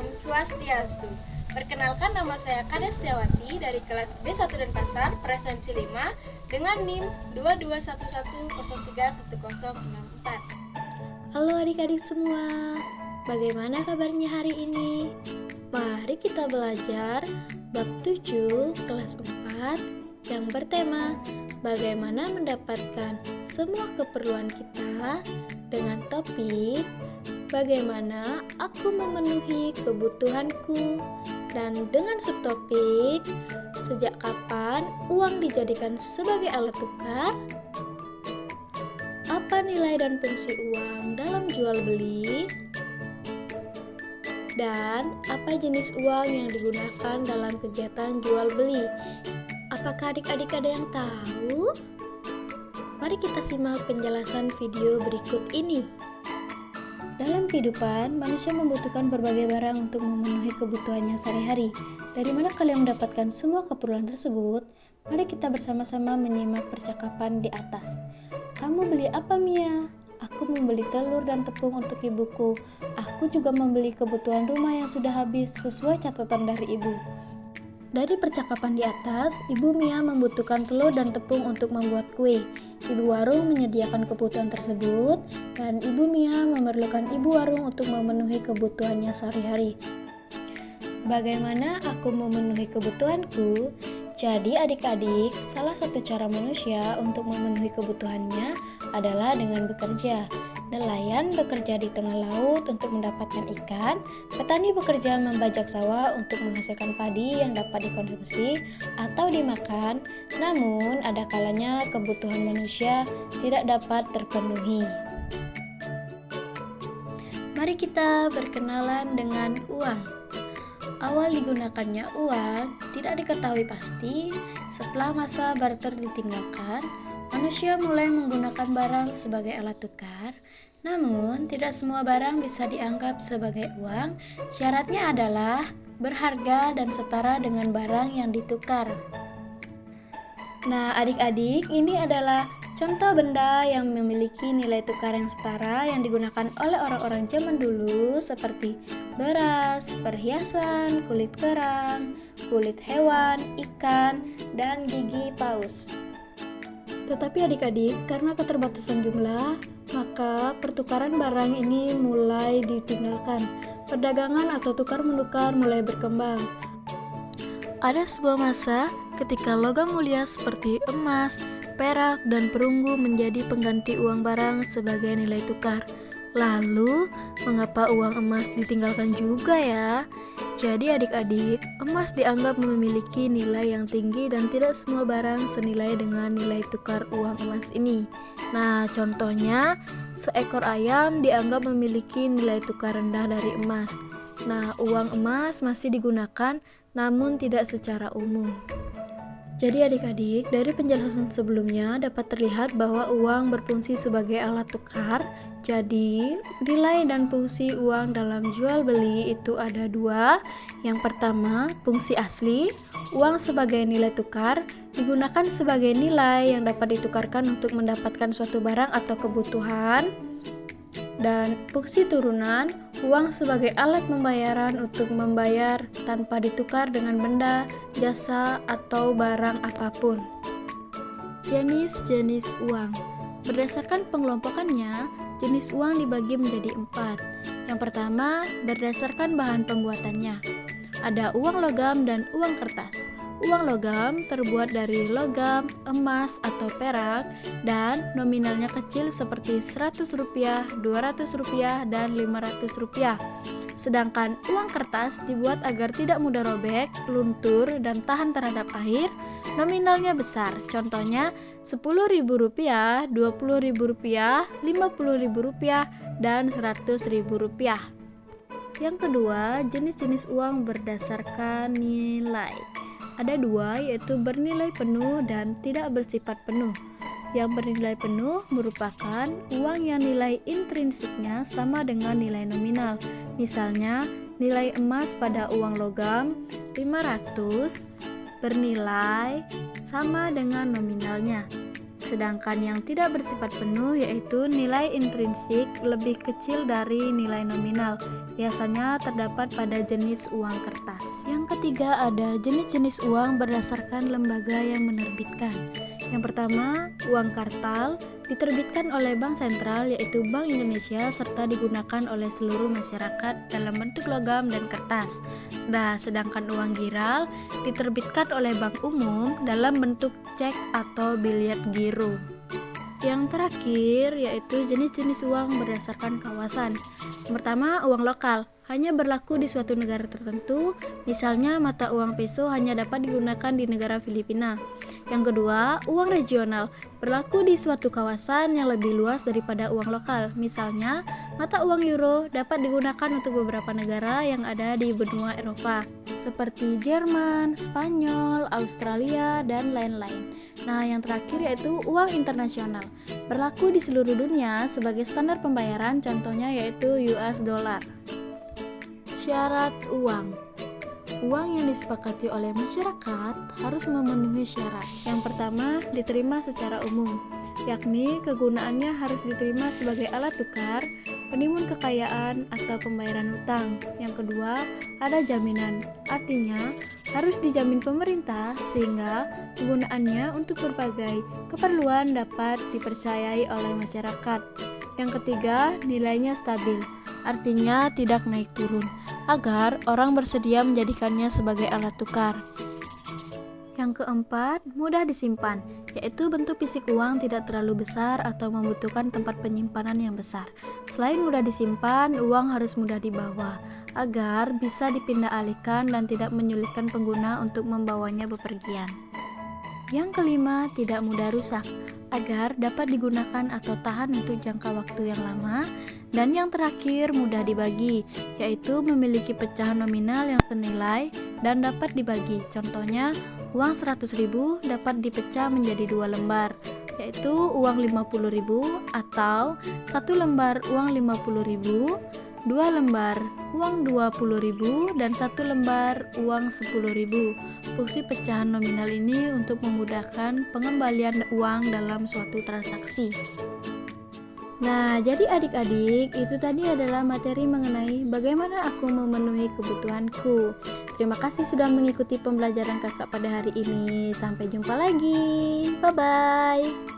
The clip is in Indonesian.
Om Swastiastu. Perkenalkan, nama saya Kada Setiawati dari kelas B1 Denpasar, presensi 5 dengan NIM 2211031064. Halo adik-adik semua, bagaimana kabarnya hari ini? Mari kita belajar bab 7 kelas 4 yang bertema bagaimana mendapatkan semua keperluan kita dengan topik bagaimana aku memenuhi kebutuhanku, dan dengan subtopik sejak kapan uang dijadikan sebagai alat tukar, apa nilai dan fungsi uang dalam jual beli, dan apa jenis uang yang digunakan dalam kegiatan jual beli. Apakah adik-adik ada yang tahu? Mari kita simak penjelasan video berikut ini. Dalam kehidupan, manusia membutuhkan berbagai barang untuk memenuhi kebutuhannya sehari-hari. Dari mana kalian mendapatkan semua keperluan tersebut? Mari kita bersama-sama menyimak percakapan di atas. Kamu beli apa, Mia? Aku membeli telur dan tepung untuk ibuku. Aku juga membeli kebutuhan rumah yang sudah habis sesuai catatan dari ibu. Dari percakapan di atas, Ibu Mia membutuhkan telur dan tepung untuk membuat kue. Ibu warung menyediakan kebutuhan tersebut, dan Ibu Mia memerlukan ibu warung untuk memenuhi kebutuhannya sehari-hari. Bagaimana aku memenuhi kebutuhanku? Jadi adik-adik, salah satu cara manusia untuk memenuhi kebutuhannya adalah dengan bekerja. Nelayan bekerja di tengah laut untuk mendapatkan ikan, petani bekerja membajak sawah untuk menghasilkan padi yang dapat dikonsumsi atau dimakan, namun ada kalanya kebutuhan manusia tidak dapat terpenuhi. Mari kita berkenalan dengan uang. Awal digunakannya uang tidak diketahui pasti. Setelah masa barter ditinggalkan, manusia mulai menggunakan barang sebagai alat tukar. Namun, tidak semua barang bisa dianggap sebagai uang. Syaratnya adalah berharga dan setara dengan barang yang ditukar. Nah, adik-adik, ini adalah contoh benda yang memiliki nilai tukar yang setara yang digunakan oleh orang-orang zaman dulu, seperti beras, perhiasan, kulit kerang, kulit hewan, ikan, dan gigi paus. Tetapi adik-adik, karena keterbatasan jumlah, maka pertukaran barang ini mulai ditinggalkan. Perdagangan atau tukar-menukar mulai berkembang. Ada sebuah masa ketika logam mulia seperti emas, perak, dan perunggu menjadi pengganti uang barang sebagai nilai tukar. Lalu, mengapa uang emas ditinggalkan juga ya? Jadi adik-adik, emas dianggap memiliki nilai yang tinggi dan tidak semua barang senilai dengan nilai tukar uang emas ini. Nah, contohnya, seekor ayam dianggap memiliki nilai tukar rendah dari emas. Nah, uang emas masih digunakan, namun tidak secara umum. Jadi adik-adik, dari penjelasan sebelumnya dapat terlihat bahwa uang berfungsi sebagai alat tukar. Jadi, nilai dan fungsi uang dalam jual beli itu ada dua. Yang pertama, fungsi asli. Uang sebagai nilai tukar digunakan sebagai nilai yang dapat ditukarkan untuk mendapatkan suatu barang atau kebutuhan. Dan fungsi turunan, uang sebagai alat pembayaran untuk membayar tanpa ditukar dengan benda, jasa, atau barang apapun. Jenis-jenis uang. Berdasarkan pengelompokannya, jenis uang dibagi menjadi 4. Yang pertama, berdasarkan bahan pembuatannya. Ada uang logam dan uang kertas. Uang logam terbuat dari logam, emas, atau perak, dan nominalnya kecil seperti Rp100, Rp200, dan Rp500. Sedangkan uang kertas dibuat agar tidak mudah robek, luntur, dan tahan terhadap air. Nominalnya besar, contohnya Rp10.000, Rp20.000, Rp50.000, dan Rp100.000. Yang kedua, jenis-jenis uang berdasarkan nilai. Ada dua, yaitu bernilai penuh dan tidak bersifat penuh. Yang bernilai penuh merupakan uang yang nilai intrinsiknya sama dengan nilai nominal. Misalnya, nilai emas pada uang logam 500 bernilai sama dengan nominalnya. sedangkan yang tidak bersifat penuh yaitu nilai intrinsik lebih kecil dari nilai nominal. Biasanya terdapat pada jenis uang kertas. Yang ketiga ada jenis-jenis uang berdasarkan lembaga yang menerbitkan. Yang pertama, uang kartal diterbitkan oleh Bank Sentral yaitu Bank Indonesia serta digunakan oleh seluruh masyarakat dalam bentuk logam dan kertas. Nah, sedangkan uang giral diterbitkan oleh Bank Umum dalam bentuk cek atau biliet giro. Yang terakhir yaitu jenis-jenis uang berdasarkan kawasan. Yang pertama, uang lokal hanya berlaku di suatu negara tertentu, misalnya mata uang peso hanya dapat digunakan di negara Filipina. Yang kedua, uang regional berlaku di suatu kawasan yang lebih luas daripada uang lokal, misalnya mata uang euro dapat digunakan untuk beberapa negara yang ada di benua Eropa, seperti Jerman, Spanyol, Australia, dan lain-lain. Nah, yang terakhir yaitu uang internasional berlaku di seluruh dunia sebagai standar pembayaran, contohnya yaitu US dollar. Syarat uang. Uang yang disepakati oleh masyarakat harus memenuhi syarat. Yang pertama, diterima secara umum, yakni kegunaannya harus diterima sebagai alat tukar, penimbun kekayaan, atau pembayaran hutang. Yang kedua, ada jaminan, artinya harus dijamin pemerintah sehingga penggunaannya untuk berbagai keperluan dapat dipercayai oleh masyarakat. Yang ketiga, nilainya stabil, artinya tidak naik turun, agar orang bersedia menjadikannya sebagai alat tukar. Yang keempat, mudah disimpan, yaitu bentuk fisik uang tidak terlalu besar atau membutuhkan tempat penyimpanan yang besar. Selain mudah disimpan, uang harus mudah dibawa, agar bisa dipindah alihkan dan tidak menyulitkan pengguna untuk membawanya bepergian. Yang kelima, tidak mudah rusak, agar dapat digunakan atau tahan untuk jangka waktu yang lama. Dan yang terakhir, mudah dibagi, yaitu memiliki pecahan nominal yang senilai dan dapat dibagi. Contohnya, uang 100.000 dapat dipecah menjadi 2 lembar, yaitu uang 50.000 atau 1 lembar uang 50.000, 2 lembar uang 20.000, dan 1 lembar uang 10.000. Fungsi pecahan nominal ini untuk memudahkan pengembalian uang dalam suatu transaksi. Nah, jadi adik-adik, itu tadi adalah materi mengenai bagaimana aku memenuhi kebutuhanku. Terima kasih sudah mengikuti pembelajaran kakak pada hari ini. Sampai jumpa lagi. Bye-bye.